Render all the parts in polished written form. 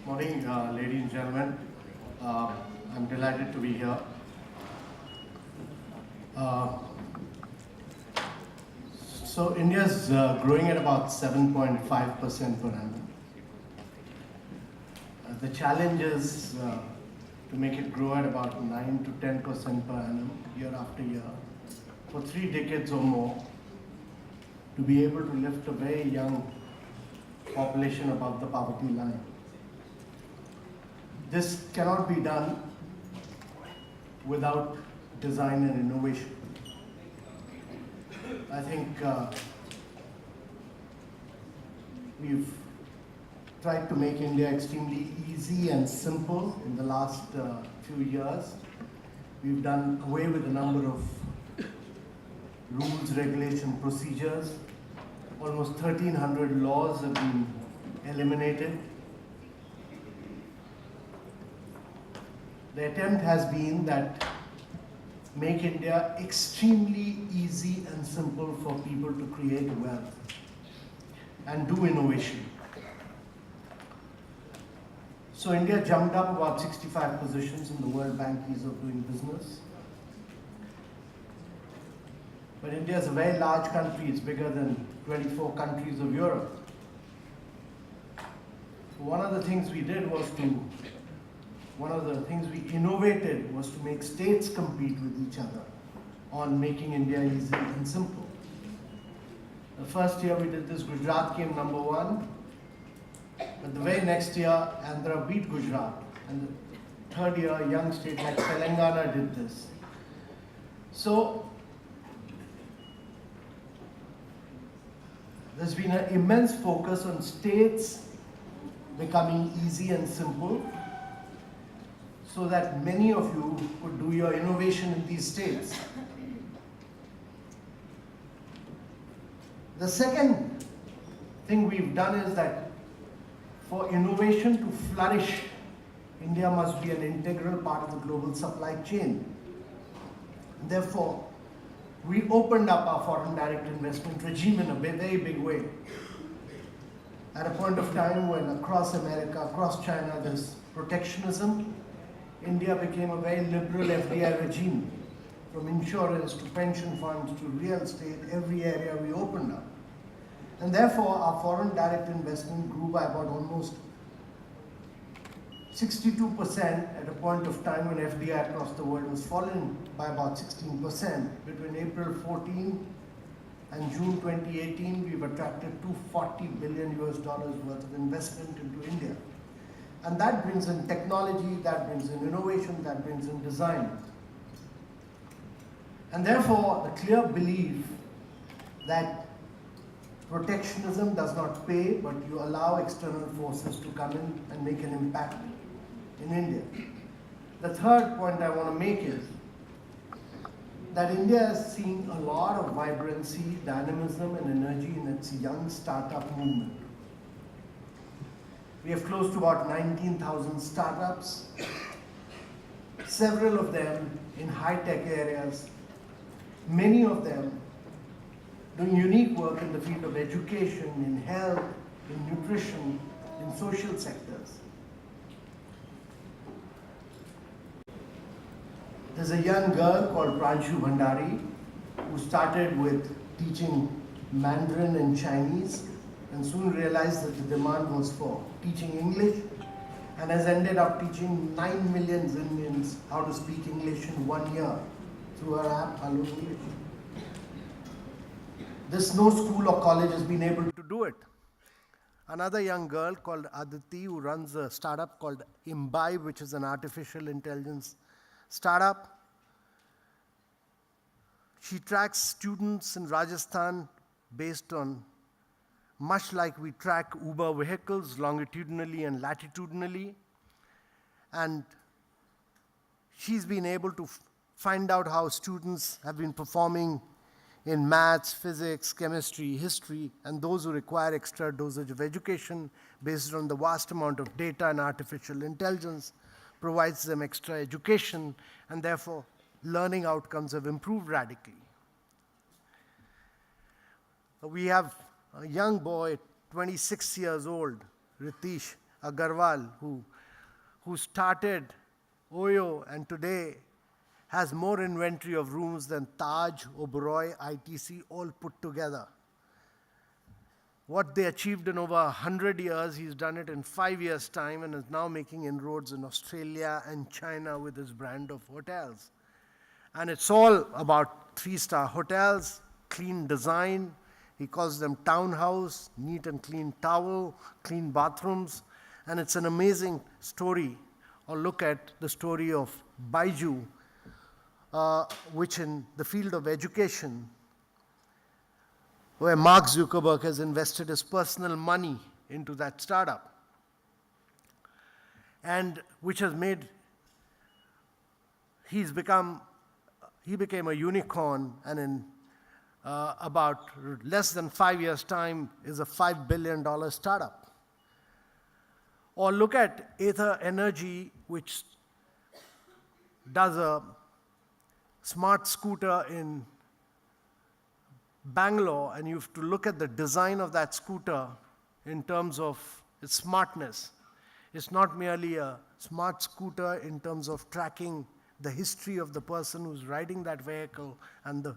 Morning, ladies and gentlemen. Uh, I'm delighted to be here. Uh, so India's growing at about 7.5% per annum. The challenge is to make it grow at about 9 to 10% per annum, year after year, for 3 decades or more, to be able to lift a very young population above the poverty line. This cannot be done without design and innovation. I think we've tried to make India extremely easy and simple in the last few years. We've done away with a number of rules, regulation, procedures. Almost 1,300 laws have been eliminated. The attempt has been that make India extremely easy and simple for people to create wealth and do innovation. So India jumped up about 65 positions in the World Bank Ease of Doing Business. But India is a very large country, it's bigger than 24 countries of Europe. One of the things we innovated was to make states compete with each other on making India easy and simple. The first year we did this, Gujarat came number 1. But the very next year, Andhra beat Gujarat. And the third year, a young state like Telangana did this. So there's been an immense focus on states becoming easy and simple, so that many of you could do your innovation in these states. The second thing we've done is that for innovation to flourish, India must be an integral part of the global supply chain. Therefore, we opened up our foreign direct investment regime in a very big way. At a point of time when across America, across China, there's protectionism, India became a very liberal FDI regime. From insurance to pension funds to real estate, every area we opened up. And therefore, our foreign direct investment grew by about almost 62% at a point of time when FDI across the world was falling by about 16%. Between April 14 and June 2018, we've attracted $240 billion worth of investment into India. And that brings in technology, that brings in innovation, that brings in design. And therefore, the clear belief that protectionism does not pay, but you allow external forces to come in and make an impact in India. The third point I want to make is that India is seeing a lot of vibrancy, dynamism, and energy in its young startup movement. We have close to about 19,000 startups, several of them in high-tech areas, many of them doing unique work in the field of education, in health, in nutrition, in social sectors. There's a young girl called Pranshu Bhandari who started with teaching Mandarin and Chinese and soon realized that the demand was for teaching English and has ended up teaching 9 million Indians how to speak English in 1 year through her app, Hello English. There's no school or college has been able to do it. Another young girl called Aditi who runs a startup called Imbibe, which is an artificial intelligence startup. She tracks students in Rajasthan based on, much like we track Uber vehicles longitudinally and latitudinally. And she's been able to find out how students have been performing in maths, physics, chemistry, history, and those who require extra dosage of education based on the vast amount of data and artificial intelligence provides them extra education, and therefore learning outcomes have improved radically. We have a young boy, 26 years old, Ritesh, Agarwal, who started Oyo and today has more inventory of rooms than Taj, Oberoi, ITC all put together. What they achieved in over 100 years, he's done it in 5 years' time and is now making inroads in Australia and China with his brand of hotels. And it's all about 3-star hotels, clean design. He calls them townhouse, neat and clean towel, clean bathrooms. And it's an amazing story. Or look at the story of Baiju, which in the field of education, where Mark Zuckerberg has invested his personal money into that startup, and which has made, he became a unicorn, and in about less than 5 years' time is a $5 billion startup. Or look at Ather Energy, which does a smart scooter in Bangalore, and you have to look at the design of that scooter in terms of its smartness. It's not merely a smart scooter in terms of tracking the history of the person who's riding that vehicle and the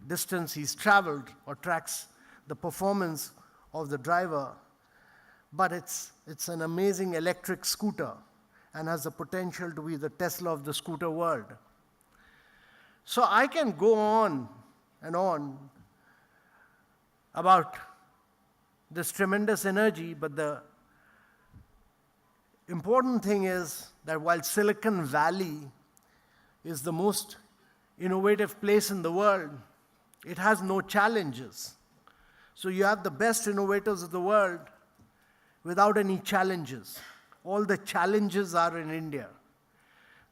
distance he's traveled, or tracks the performance of the driver, but it's an amazing electric scooter and has the potential to be the Tesla of the scooter world. So I can go on and on about this tremendous energy, but the important thing is that while Silicon Valley is the most innovative place in the world, it has no challenges. So you have the best innovators of the world without any challenges. All the challenges are in India.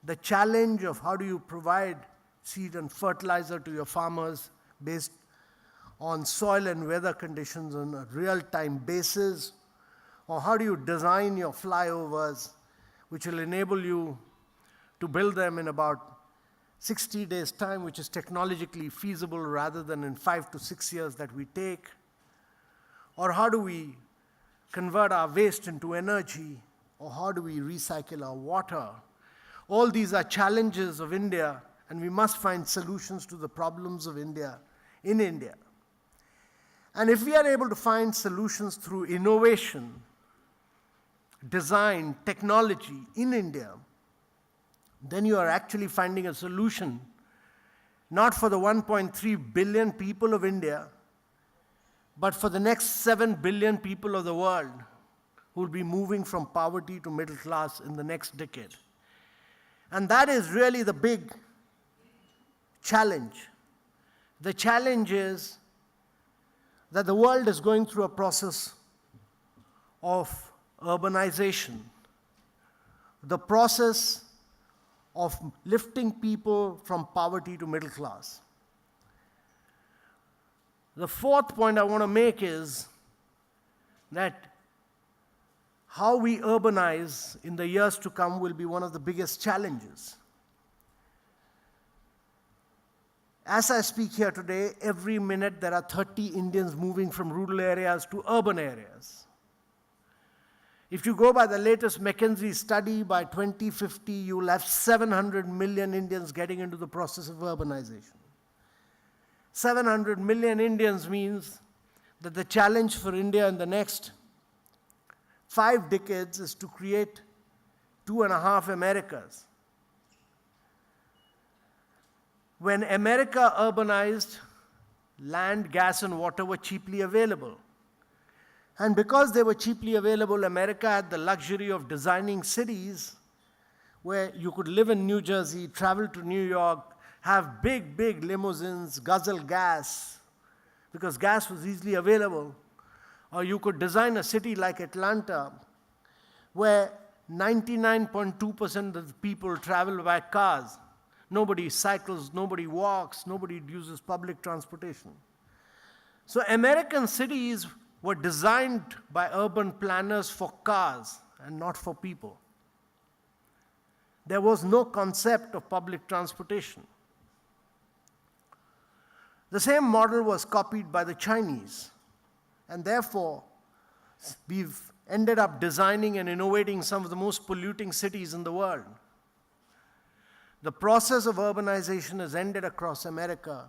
The challenge of how do you provide seed and fertilizer to your farmers based on soil and weather conditions on a real-time basis, or how do you design your flyovers, which will enable you to build them in about 60 days' time, which is technologically feasible rather than in 5 to 6 years that we take, or how do we convert our waste into energy, or how do we recycle our water. All these are challenges of India, and we must find solutions to the problems of India in India. And if we are able to find solutions through innovation, design, technology in India, then you are actually finding a solution not for the 1.3 billion people of India, but for the next 7 billion people of the world who will be moving from poverty to middle class in the next decade. And that is really the big challenge. The challenge is that the world is going through a process of urbanization, the process of lifting people from poverty to middle class. The fourth point I want to make is that how we urbanize in the years to come will be one of the biggest challenges. As I speak here today, every minute there are 30 Indians moving from rural areas to urban areas. If you go by the latest McKinsey study, by 2050, you will have 700 million Indians getting into the process of urbanization. 700 million Indians means that the challenge for India in the next 5 decades is to create 2.5 Americas. When America urbanized, land, gas, and water were cheaply available. And because they were cheaply available, America had the luxury of designing cities where you could live in New Jersey, travel to New York, have big, big limousines, guzzle gas, because gas was easily available. Or you could design a city like Atlanta, where 99.2% of the people travel by cars. Nobody cycles, nobody walks, nobody uses public transportation. So American cities were designed by urban planners for cars and not for people. There was no concept of public transportation. The same model was copied by the Chinese, and therefore we've ended up designing and innovating some of the most polluting cities in the world. The process of urbanization has ended across America.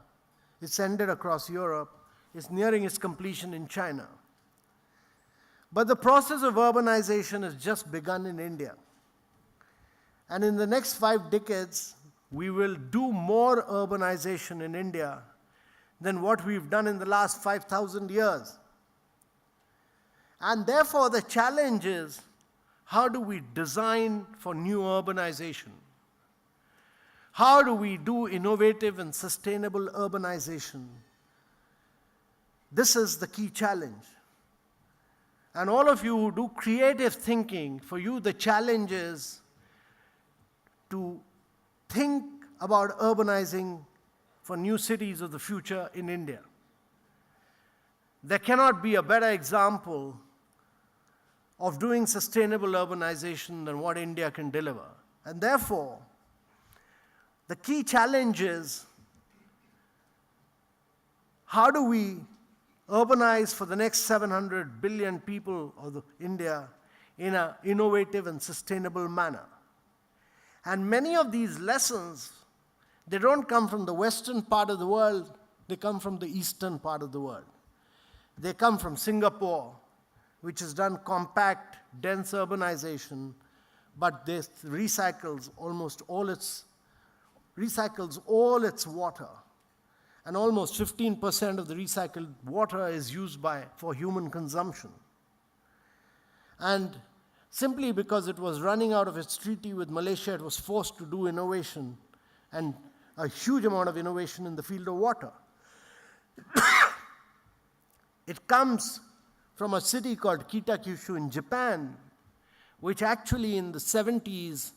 It's ended across Europe. It's nearing its completion in China. But the process of urbanization has just begun in India. And in the next 5 decades, we will do more urbanization in India than what we've done in the last 5,000 years. And therefore, the challenge is, how do we design for new urbanization? How do we do innovative and sustainable urbanization? This is the key challenge. And all of you who do creative thinking, for you the challenge is to think about urbanizing for new cities of the future in India. There cannot be a better example of doing sustainable urbanization than what India can deliver. And therefore, the key challenge is, how do we urbanize for the next 700 billion people of India in an innovative and sustainable manner? And many of these lessons, they don't come from the western part of the world, they come from the eastern part of the world. They come from Singapore, which has done compact, dense urbanization, but this recycles all its water. And almost 15% of the recycled water is used for human consumption. And simply because it was running out of its treaty with Malaysia, it was forced to do innovation, and a huge amount of innovation in the field of water. It comes from a city called Kitakyushu in Japan, which actually in the 70s,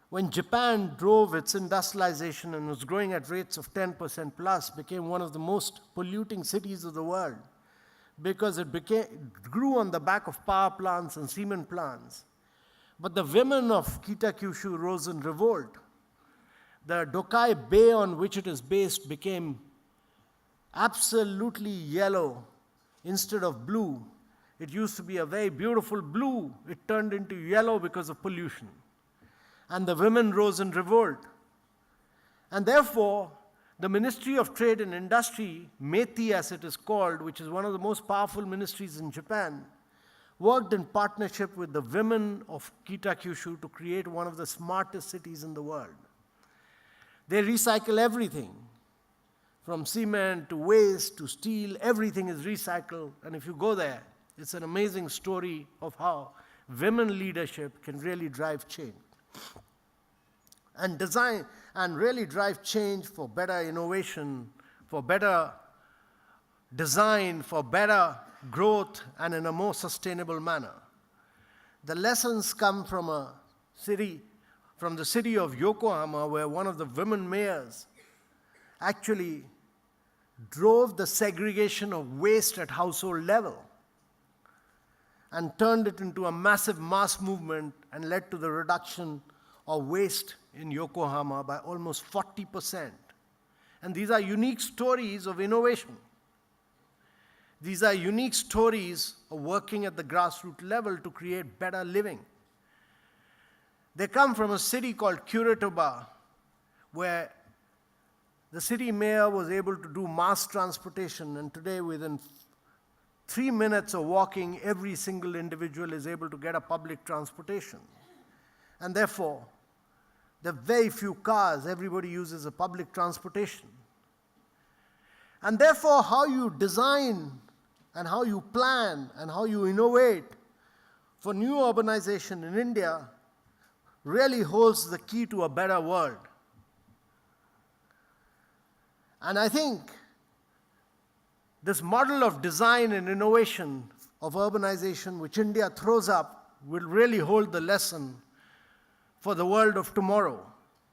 when Japan drove its industrialization and was growing at rates of 10% plus, became one of the most polluting cities of the world, because it grew on the back of power plants and cement plants. But the women of Kitakyushu rose in revolt. The Dokai Bay on which it is based became absolutely yellow instead of blue. It used to be a very beautiful blue. It turned into yellow because of pollution. And the women rose in revolt. And therefore, the Ministry of Trade and Industry, METI as it is called, which is one of the most powerful ministries in Japan, worked in partnership with the women of Kitakyushu to create one of the smartest cities in the world. They recycle everything, from cement to waste to steel, everything is recycled. And if you go there, it's an amazing story of how women leadership can really drive change. And design and really drive change for better innovation, for better design, for better growth, and in a more sustainable manner. The lessons come from the city of Yokohama, where one of the women mayors actually drove the segregation of waste at household level and turned it into a massive mass movement and led to the reduction of waste in Yokohama by almost 40%. And these are unique stories of innovation. These are unique stories of working at the grassroots level to create better living. They come from a city called Curitiba, where the city mayor was able to do mass transportation, and today within 3 minutes of walking, every single individual is able to get a public transportation. And therefore, there are very few cars, everybody uses a public transportation. And therefore, how you design and how you plan and how you innovate for new urbanization in India really holds the key to a better world. And I think this model of design and innovation of urbanization which India throws up will really hold the lesson for the world of tomorrow.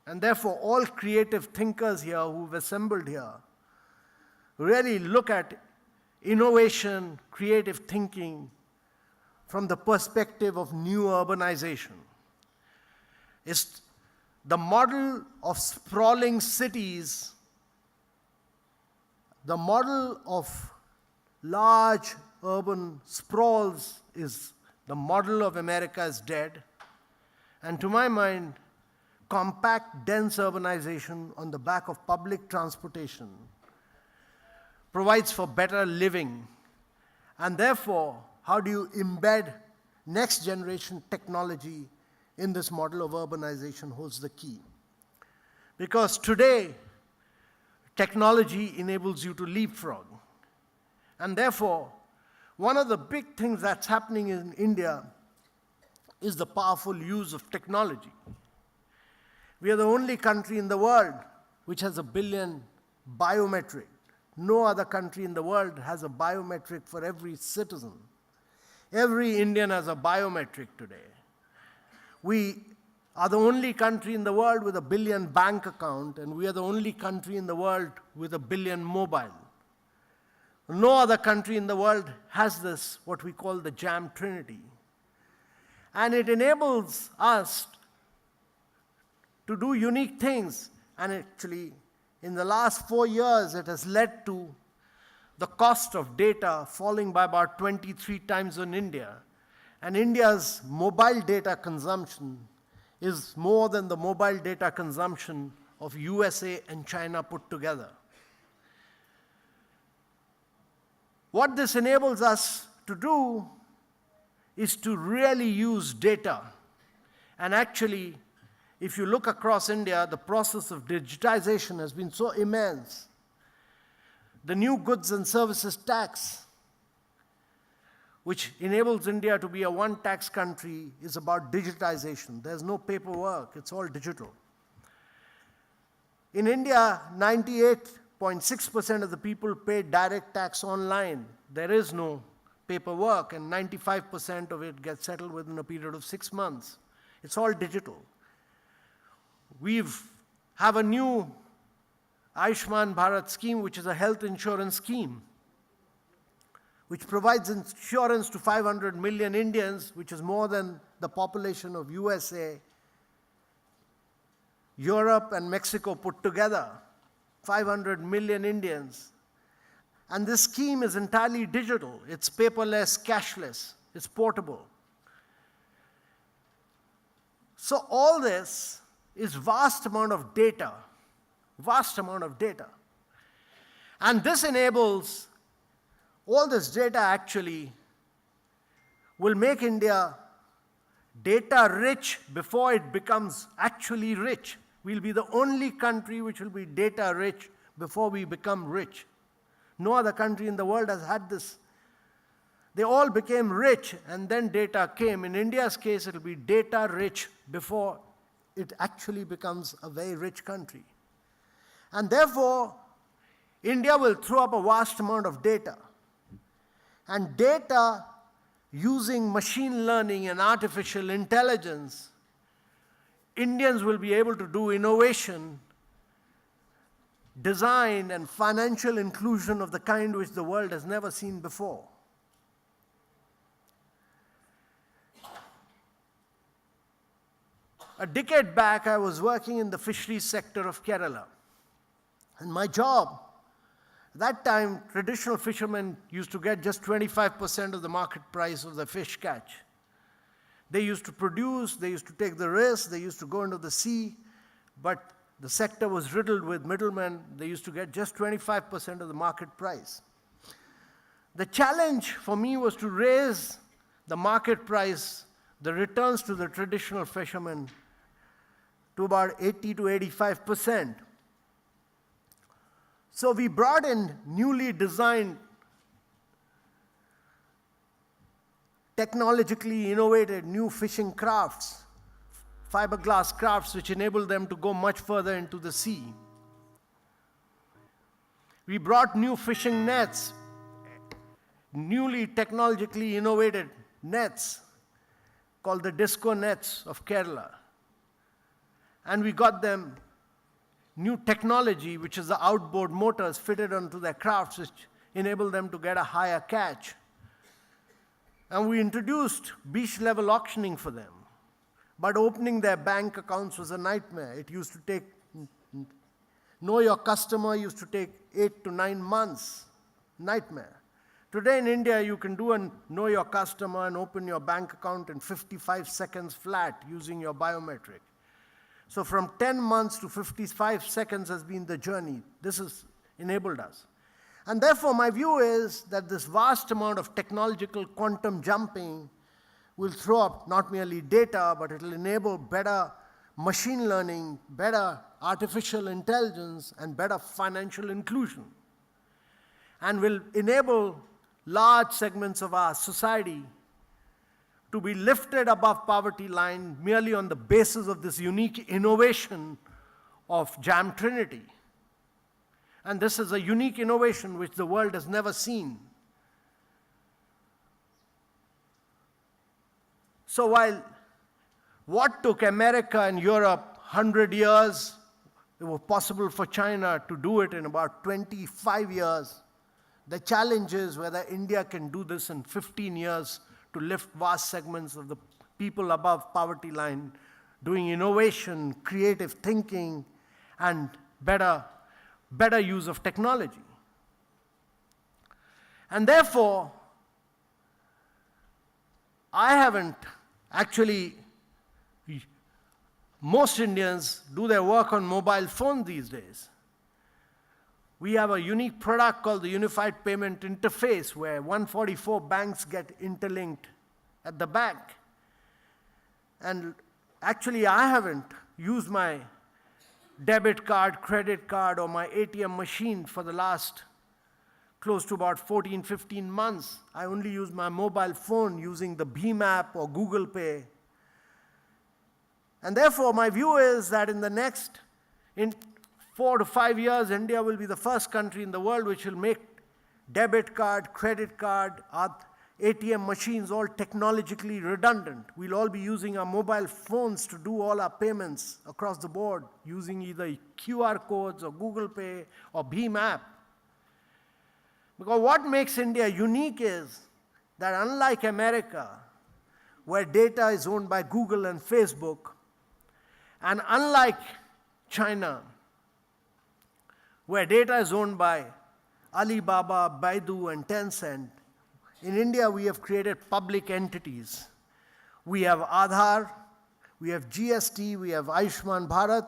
And therefore, all creative thinkers here who've assembled here really look at innovation, creative thinking from the perspective of new urbanization. It's the model of sprawling cities, the model of large urban sprawls is the model of America is dead. And to my mind, compact, dense urbanization on the back of public transportation provides for better living. And therefore, how do you embed next generation technology in this model of urbanization holds the key. Because today, technology enables you to leapfrog. And therefore, one of the big things that's happening in India is the powerful use of technology. We are the only country in the world which has 1 billion biometric. No other country in the world has a biometric for every citizen. Every Indian has a biometric today. We are the only country in the world with 1 billion bank account, and we are the only country in the world with 1 billion mobile. No other country in the world has this, what we call the jam trinity. And it enables us to do unique things. And actually, in the last 4 years, it has led to the cost of data falling by about 23 times in India. And India's mobile data consumption is more than the mobile data consumption of USA and China put together. What this enables us to do is to really use data. And actually, if you look across India, the process of digitization has been so immense. The new goods and services tax, which enables India to be a one-tax country, is about digitization. There's no paperwork, it's all digital. In India, 98.6% of the people pay direct tax online. There is no paperwork, and 95% of it gets settled within a period of 6 months. It's all digital. We have a new Ayushman Bharat scheme, which is a health insurance scheme, which provides insurance to 500 million Indians, which is more than the population of USA, Europe, and Mexico put together. 500 million Indians. And this scheme is entirely digital. It's paperless, cashless. It's portable. So all this is vast amount of data. Vast amount of data. And this enables, all this data actually will make India data rich before it becomes actually rich. We'll be the only country which will be data rich before we become rich. No other country in the world has had this. They all became rich and then data came. In India's case, it will be data rich before it actually becomes a very rich country. And therefore, India will throw up a vast amount of data. And data using machine learning and artificial intelligence, Indians will be able to do innovation, design, and financial inclusion of the kind which the world has never seen before. A decade back, I was working in the fisheries sector of Kerala. And my job, at that time, traditional fishermen used to get just 25% of the market price of the fish catch. They used to produce, they used to take the risk, they used to go into the sea, but the sector was riddled with middlemen. They used to get just 25% of the market price. The challenge for me was to raise the market price, the returns to the traditional fishermen, to about 80 to 85%. So we brought in newly designed, technologically innovated new fishing crafts, fiberglass crafts which enable them to go much further into the sea. We brought new fishing nets, newly technologically innovated nets called the disco nets of Kerala. And we got them new technology, which is the outboard motors fitted onto their crafts, which enable them to get a higher catch. And we introduced beach-level auctioning for them. But opening their bank accounts was a nightmare. It used to take, know your customer used to take 8 to 9 months. Nightmare. Today in India, you can do a know your customer and open your bank account in 55 seconds flat using your biometric. So from 10 months to 55 seconds has been the journey. This has enabled us. And therefore, my view is that this vast amount of technological quantum jumping will throw up not merely data, but it will enable better machine learning, better artificial intelligence, and better financial inclusion, and will enable large segments of our society to be lifted above poverty line merely on the basis of this unique innovation of Jam Trinity. And this is a unique innovation which the world has never seen. So while what took America and Europe 100 years, it was possible for China to do it in about 25 years. The challenge is whether India can do this in 15 years to lift vast segments of the people above poverty line, doing innovation, creative thinking, and better use of technology. And therefore, I haven't actually, most Indians do their work on mobile phone these days. We have a unique product called the Unified Payment Interface, where 144 banks get interlinked at the bank. And actually, I haven't used my debit card, credit card, or my ATM machine for the last close to about 14, 15 months. I only use my mobile phone using the Bheem app or Google Pay. And therefore, my view is that in 4 to 5 years, India will be the first country in the world which will make debit card, credit card, ATM machines all technologically redundant. We'll all be using our mobile phones to do all our payments across the board, using either QR codes or Google Pay or Bheem app. Because what makes India unique is that unlike America, where data is owned by Google and Facebook, and unlike China, where data is owned by Alibaba, Baidu, and Tencent, in India we have created public entities. We have Aadhaar, we have GST, we have Ayushman Bharat,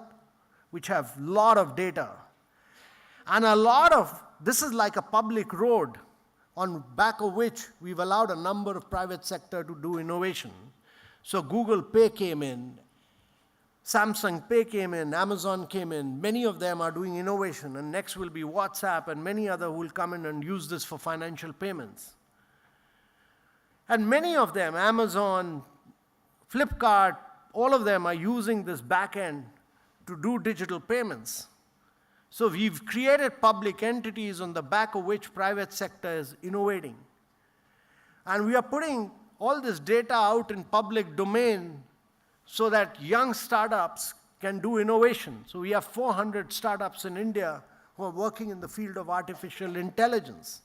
which have a lot of data. And this is like a public road on back of which we've allowed a number of private sector to do innovation. So Google Pay came in, Samsung Pay came in, Amazon came in. Many of them are doing innovation, and next will be WhatsApp and many other who will come in and use this for financial payments. And many of them, Amazon, Flipkart, all of them are using this back end to do digital payments. So we've created public entities on the back of which private sector is innovating. And we are putting all this data out in public domain so that young startups can do innovation. So we have 400 startups in India who are working in the field of artificial intelligence.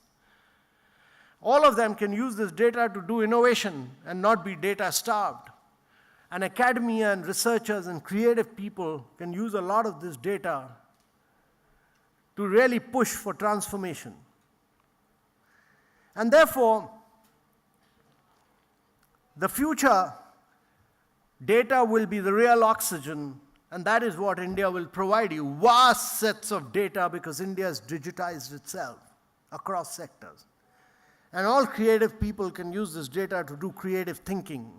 All of them can use this data to do innovation and not be data starved. And academia and researchers and creative people can use a lot of this data to really push for transformation. And therefore, the future data will be the real oxygen, and that is what India will provide you. Vast sets of data, because India has digitized itself across sectors. And all creative people can use this data to do creative thinking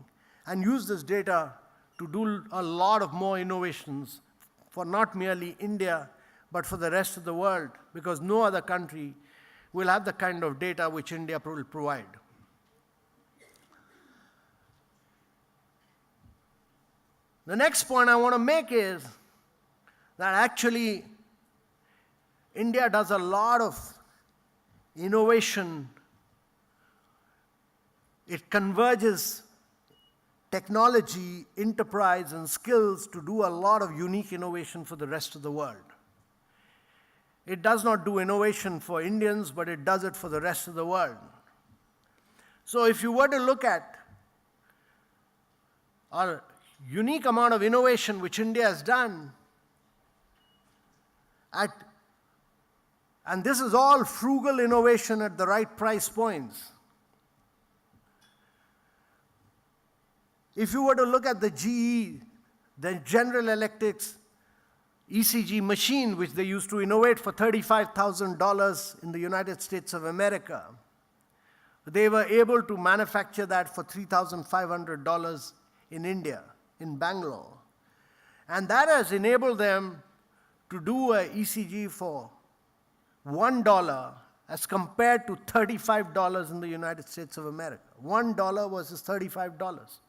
and use this data to do a lot of more innovations for not merely India, but for the rest of the world, because no other country will have the kind of data which India will provide. The next point I want to make is that actually India does a lot of innovation. It converges technology, enterprise, and skills to do a lot of unique innovation for the rest of the world. It does not do innovation for Indians, but it does it for the rest of the world. So if you were to look at our unique amount of innovation which India has done, And this is all frugal innovation at the right price points. If you were to look at the GE, the General Electric's ECG machine, which they used to innovate for $35,000 in the United States of America, they were able to manufacture that for $3,500 in India, in Bangalore. And that has enabled them to do an ECG for $1 as compared to $35 in the United States of America. $1 versus $35.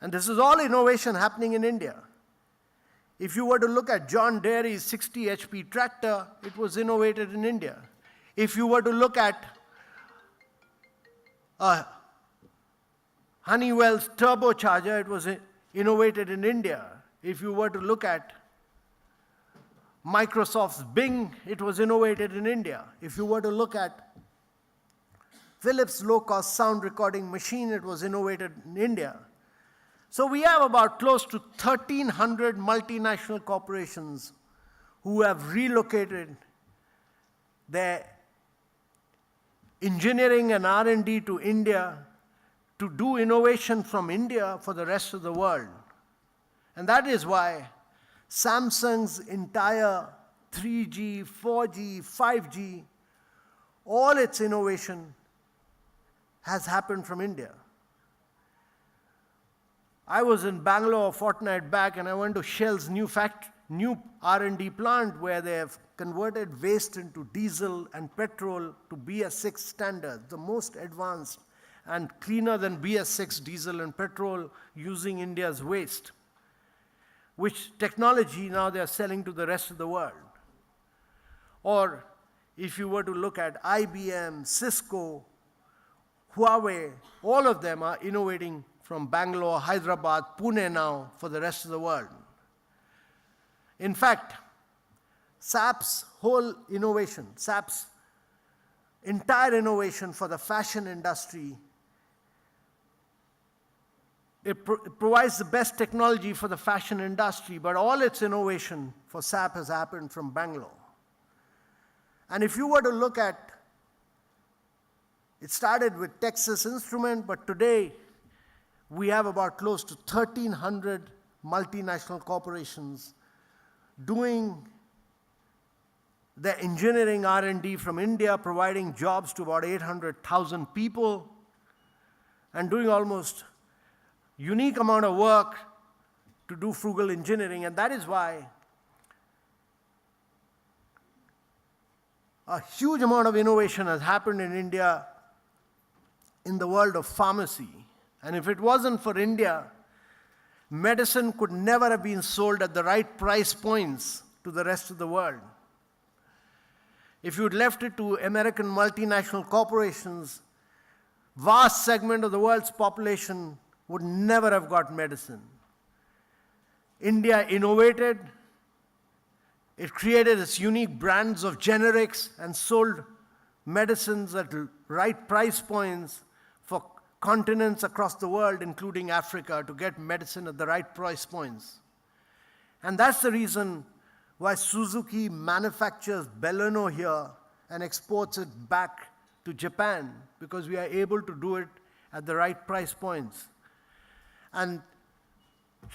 And this is all innovation happening in India. If you were to look at John Deere's 60 HP tractor, it was innovated in India. If you were to look at Honeywell's turbocharger, it was innovated in India. If you were to look at Microsoft's Bing, it was innovated in India. If you were to look at Philips' low-cost sound recording machine, it was innovated in India. So we have about close to 1,300 multinational corporations who have relocated their engineering and R&D to India to do innovation from India for the rest of the world. And that is why Samsung's entire 3G, 4G, 5G, all its innovation has happened from India. I was in Bangalore a fortnight back, and I went to Shell's new R&D plant where they have converted waste into diesel and petrol to BS6 standards, the most advanced and cleaner than BS6 diesel and petrol using India's waste, which technology now they are selling to the rest of the world. Or if you were to look at IBM, Cisco, Huawei, all of them are innovating from Bangalore, Hyderabad, Pune now for the rest of the world. In fact, SAP's whole innovation, SAP's entire innovation for the fashion industry, it provides the best technology for the fashion industry, but all its innovation for SAP has happened from Bangalore. And if you were to look at, it started with Texas Instruments, but today we have about close to 1,300 multinational corporations doing their engineering R&D from India, providing jobs to about 800,000 people, and doing almost unique amount of work to do frugal engineering. And that is why a huge amount of innovation has happened in India in the world of pharmacy. And if it wasn't for India, medicine could never have been sold at the right price points to the rest of the world. If you'd left it to American multinational corporations, vast segment of the world's population would never have got medicine. India innovated, it created its unique brands of generics and sold medicines at right price points for continents across the world, including Africa, to get medicine at the right price points. And that's the reason why Suzuki manufactures Baleno here and exports it back to Japan, because we are able to do it at the right price points. And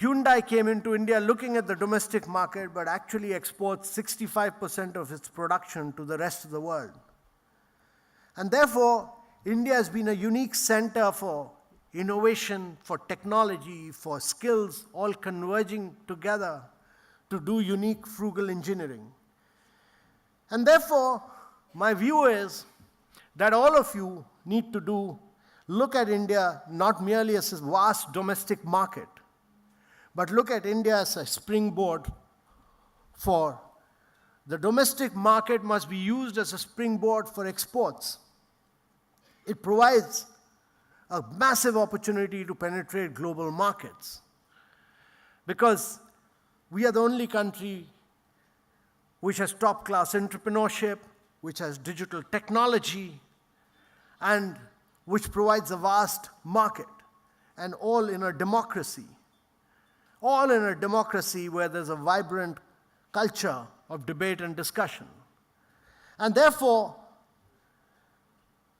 Hyundai came into India looking at the domestic market, but actually exports 65% of its production to the rest of the world. And therefore, India has been a unique center for innovation, for technology, for skills, all converging together to do unique frugal engineering. And therefore, my view is that all of you need to look at India not merely as a vast domestic market, but look at India as a springboard for the domestic market must be used as a springboard for exports. It provides a massive opportunity to penetrate global markets, because we are the only country which has top-class entrepreneurship, which has digital technology, and which provides a vast market, and all in a democracy. All in a democracy where there's a vibrant culture of debate and discussion. And therefore,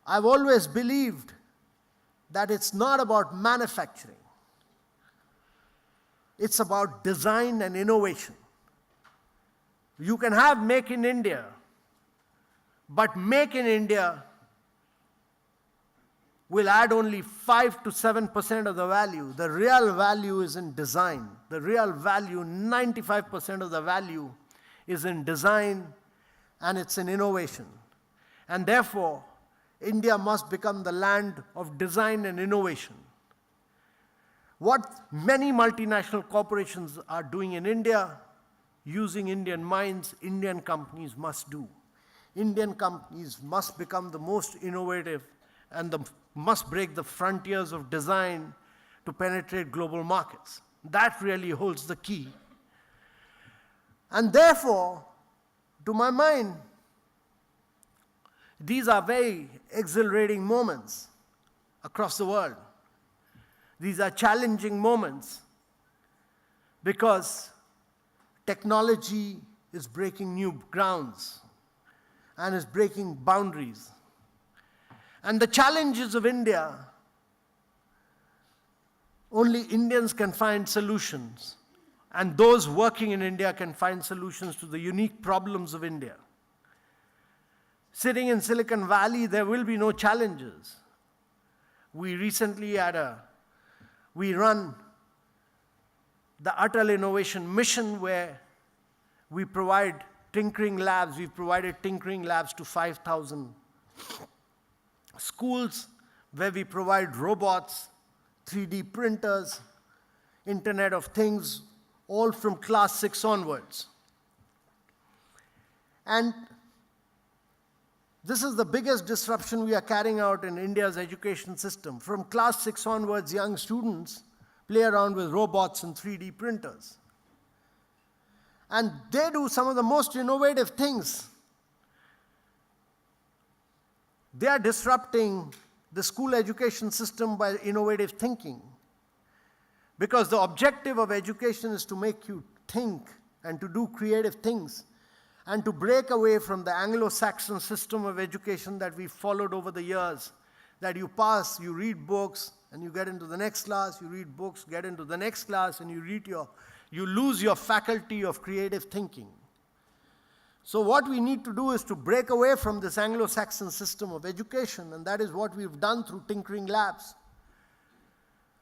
I've always believed that it's not about manufacturing. It's about design and innovation. You can have Make in India, but Make in India will add only 5 to 7% of the value. The real value is in design. The real value, 95% of the value, is in design and it's in innovation. And therefore, India must become the land of design and innovation. What many multinational corporations are doing in India, using Indian minds, Indian companies must do. Indian companies must become the most innovative and must break the frontiers of design to penetrate global markets. That really holds the key. And therefore, to my mind, these are very exhilarating moments across the world. These are challenging moments because technology is breaking new grounds and is breaking boundaries. And the challenges of India, only Indians can find solutions, and those working in India can find solutions to the unique problems of India. Sitting in Silicon Valley, there will be no challenges. We recently we run the Atal Innovation Mission where we provide tinkering labs. We've provided tinkering labs to 5,000 schools where we provide robots, 3D printers, Internet of Things, all from class 6 onwards. And this is the biggest disruption we are carrying out in India's education system. From class 6 onwards, young students play around with robots and 3D printers. And they do some of the most innovative things. They are disrupting the school education system by innovative thinking. Because the objective of education is to make you think and to do creative things and to break away from the Anglo-Saxon system of education that we followed over the years, that you pass, you read books, and you get into the next class, you read books, get into the next class, and you lose your faculty of creative thinking. So what we need to do is to break away from this Anglo-Saxon system of education, and that is what we've done through tinkering labs.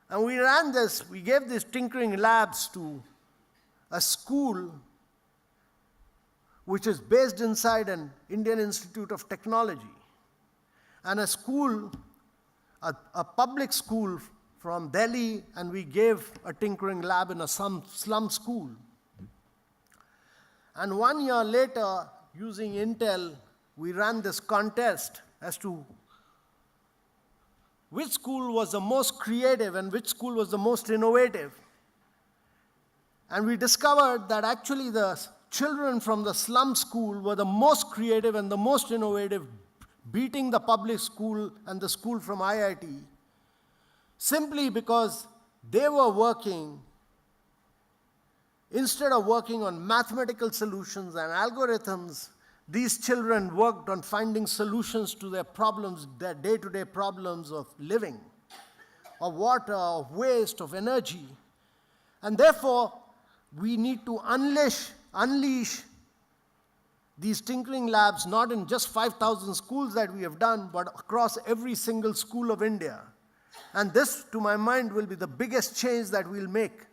And we gave these tinkering labs to a school which is based inside an Indian Institute of Technology, and a school, a public school from Delhi, and we gave a tinkering lab in a slum school. And 1 year later, using Intel, we ran this contest as to which school was the most creative and which school was the most innovative. And we discovered that actually the children from the slum school were the most creative and the most innovative, beating the public school and the school from IIT, simply because they were working, instead of working on mathematical solutions and algorithms, these children worked on finding solutions to their problems, their day-to-day problems of living, of water, of waste, of energy. And therefore, we need to unleash these tinkering labs, not in just 5,000 schools that we have done, but across every single school of India. And this, to my mind, will be the biggest change that we'll make.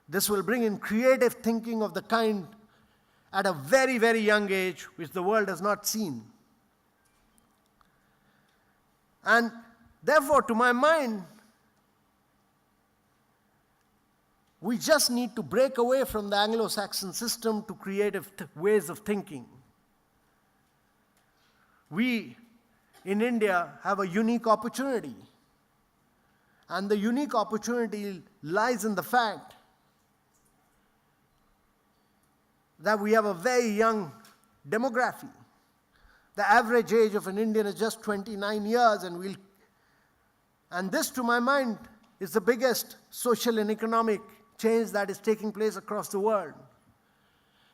This will bring in creative thinking of the kind at a very, very young age, which the world has not seen. And therefore, to my mind, we just need to break away from the Anglo-Saxon system to creative ways of thinking. We, in India, have a unique opportunity. And the unique opportunity lies in the fact that we have a very young demography. The average age of an Indian is just 29 years, and this, to my mind, is the biggest social and economic change that is taking place across the world.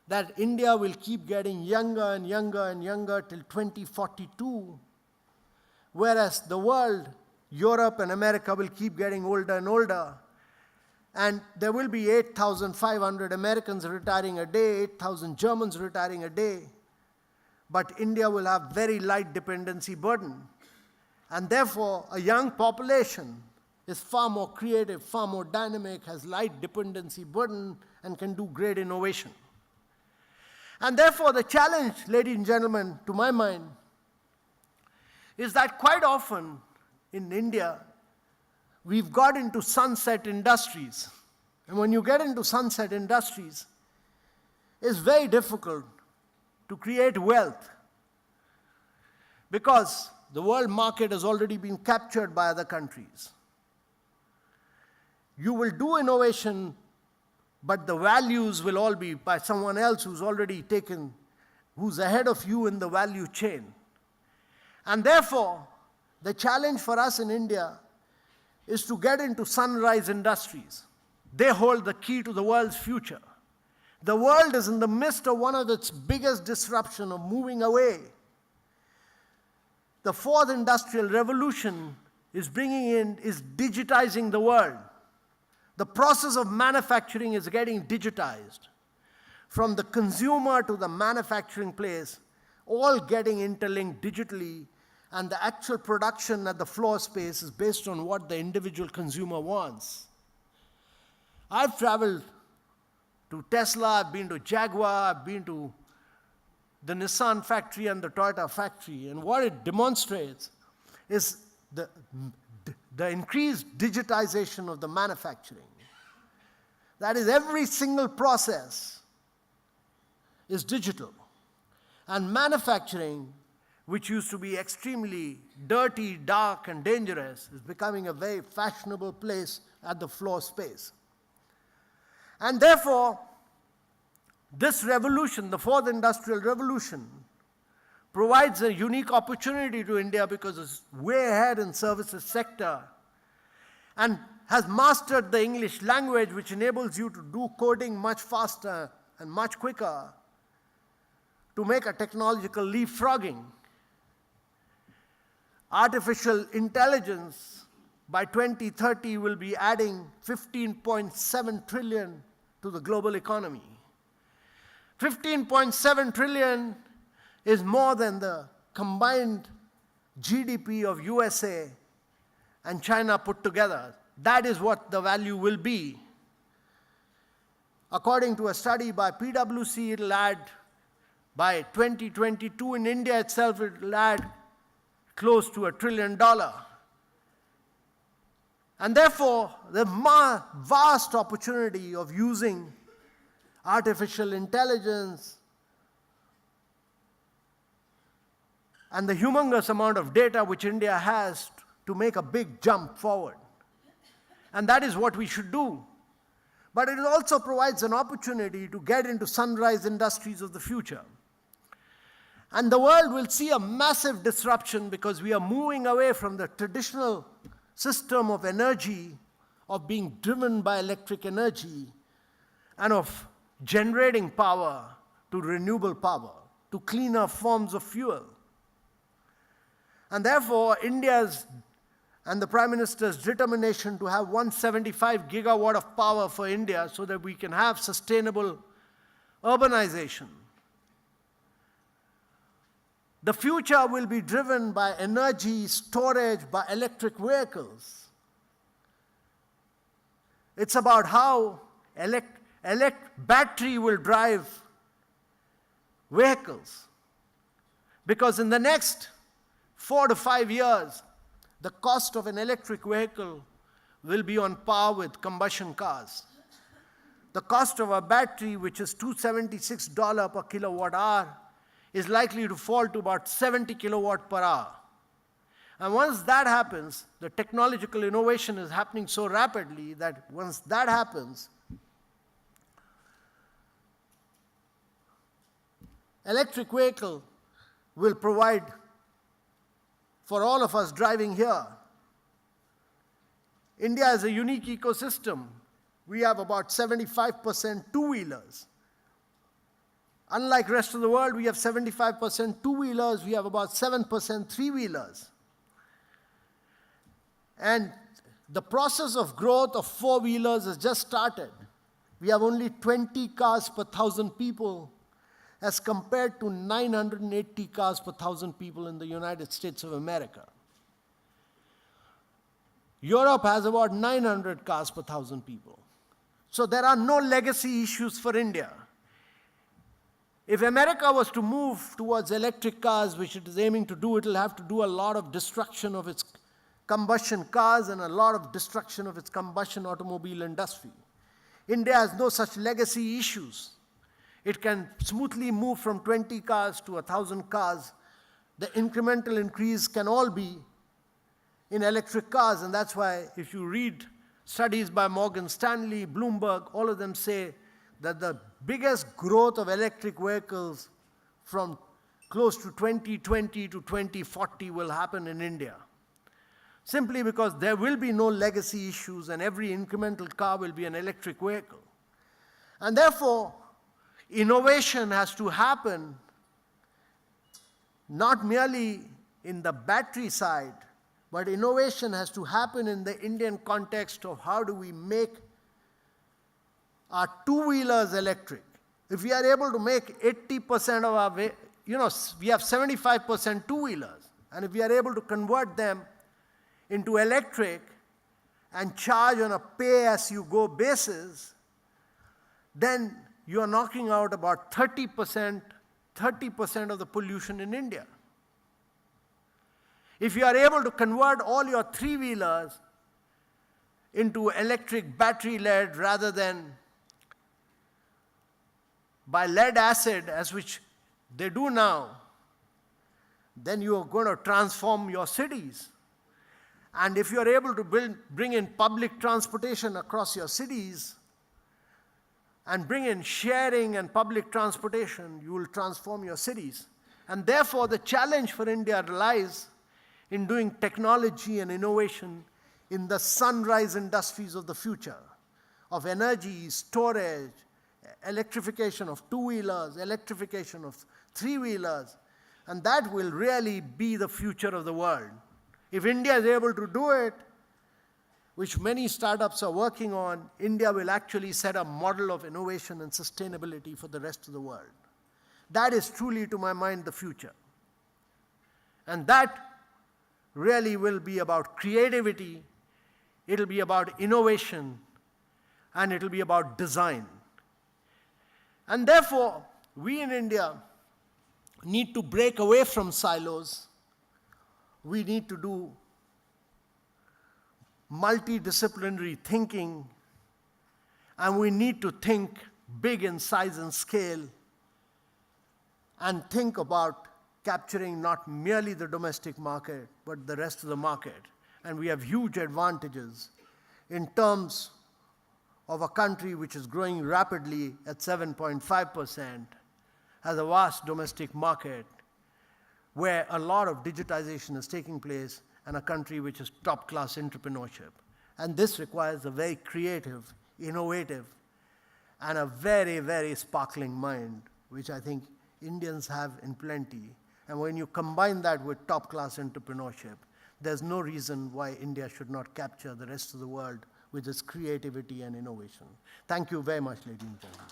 that India will keep getting younger and younger and younger till 2042, whereas the world, Europe and America, will keep getting older and older. And there will be 8,500 Americans retiring a day, 8,000 Germans retiring a day. But India will have very light dependency burden. And therefore, a young population is far more creative, far more dynamic, has light dependency burden, and can do great innovation. And therefore, the challenge, ladies and gentlemen, to my mind, is that quite often in India, we've got into sunset industries. And when you get into sunset industries, it's very difficult to create wealth because the world market has already been captured by other countries. You will do innovation, but the values will all be by someone else who's already taken, who's ahead of you in the value chain. And therefore, the challenge for us in India is to get into sunrise industries. They hold the key to the world's future. The world is in the midst of one of its biggest disruption of moving away. The fourth industrial revolution is digitizing the world. The process of manufacturing is getting digitized. From the consumer to the manufacturing place, all getting interlinked digitally, and the actual production at the floor space is based on what the individual consumer wants. I've traveled to Tesla, I've been to Jaguar, I've been to the Nissan factory and the Toyota factory, and what it demonstrates is the increased digitization of the manufacturing. That is, every single process is digital. And manufacturing, which used to be extremely dirty, dark, and dangerous, is becoming a very fashionable place at the floor space. And therefore, this revolution, the fourth industrial revolution, provides a unique opportunity to India because it's way ahead in services sector and has mastered the English language, which enables you to do coding much faster and much quicker to make a technological leapfrogging. Artificial intelligence by 2030 will be adding 15.7 trillion to the global economy. 15.7 trillion is more than the combined GDP of USA and China put together. That is what the value will be. According to a study by PwC, it will add, by 2022 in India itself, it will add close to $1 trillion. And therefore, the vast opportunity of using artificial intelligence and the humongous amount of data which India has to make a big jump forward. And that is what we should do. But it also provides an opportunity to get into sunrise industries of the future. And the world will see a massive disruption because we are moving away from the traditional system of energy, of being driven by electric energy, and of generating power to renewable power, to cleaner forms of fuel. And therefore, India's and the Prime Minister's determination to have 175 gigawatt of power for India so that we can have sustainable urbanization. The future will be driven by energy storage, by electric vehicles. It's about how battery will drive vehicles. Because in the next 4 to 5 years, the cost of an electric vehicle will be on par with combustion cars. The cost of a battery, which is $276 per kilowatt hour, is likely to fall to about 70 kilowatt per hour. And once that happens, the technological innovation is happening so rapidly that once that happens, electric vehicle will provide for all of us driving here. India is a unique ecosystem. We have about 75% two-wheelers. Unlike rest of the world, we have 75% two-wheelers, we have about 7% three-wheelers. And the process of growth of four-wheelers has just started. We have only 20 cars per 1,000 people as compared to 980 cars per 1,000 people in the United States of America. Europe has about 900 cars per 1,000 people. So there are no legacy issues for India. If America was to move towards electric cars, which it is aiming to do, it will have to do a lot of destruction of its combustion cars and a lot of destruction of its combustion automobile industry. India has no such legacy issues. It can smoothly move from 20 cars to 1,000 cars. The incremental increase can all be in electric cars, and that's why if you read studies by Morgan Stanley, Bloomberg, all of them say that the biggest growth of electric vehicles from close to 2020 to 2040 will happen in India. Simply because there will be no legacy issues and every incremental car will be an electric vehicle. And therefore, innovation has to happen not merely in the battery side, but innovation has to happen in the Indian context of how do we make our two-wheelers electric. If we are able to make 80% of our, we have 75% two-wheelers, and if we are able to convert them into electric and charge on a pay-as-you-go basis, then you are knocking out about 30% of the pollution in India. If you are able to convert all your three-wheelers into electric battery-led rather than by lead acid, as which they do now, then you are going to transform your cities. And if you are able to bring in public transportation across your cities and bring in sharing and public transportation, you will transform your cities. And therefore, the challenge for India lies in doing technology and innovation in the sunrise industries of the future, of energy, storage, electrification of two-wheelers, electrification of three-wheelers, and that will really be the future of the world. If India is able to do it, which many startups are working on, India will actually set a model of innovation and sustainability for the rest of the world. That is truly, to my mind, the future. And that really will be about creativity, it'll be about innovation, and it'll be about design. And therefore, we in India need to break away from silos. We need to do multidisciplinary thinking, and we need to think big in size and scale, and think about capturing not merely the domestic market, but the rest of the market. And we have huge advantages in terms of a country which is growing rapidly at 7.5%, has a vast domestic market where a lot of digitization is taking place, and a country which is top-class entrepreneurship. And this requires a very creative, innovative, and a very, very sparkling mind, which I think Indians have in plenty. And when you combine that with top-class entrepreneurship, there's no reason why India should not capture the rest of the world with its creativity and innovation. Thank you very much, ladies and gentlemen.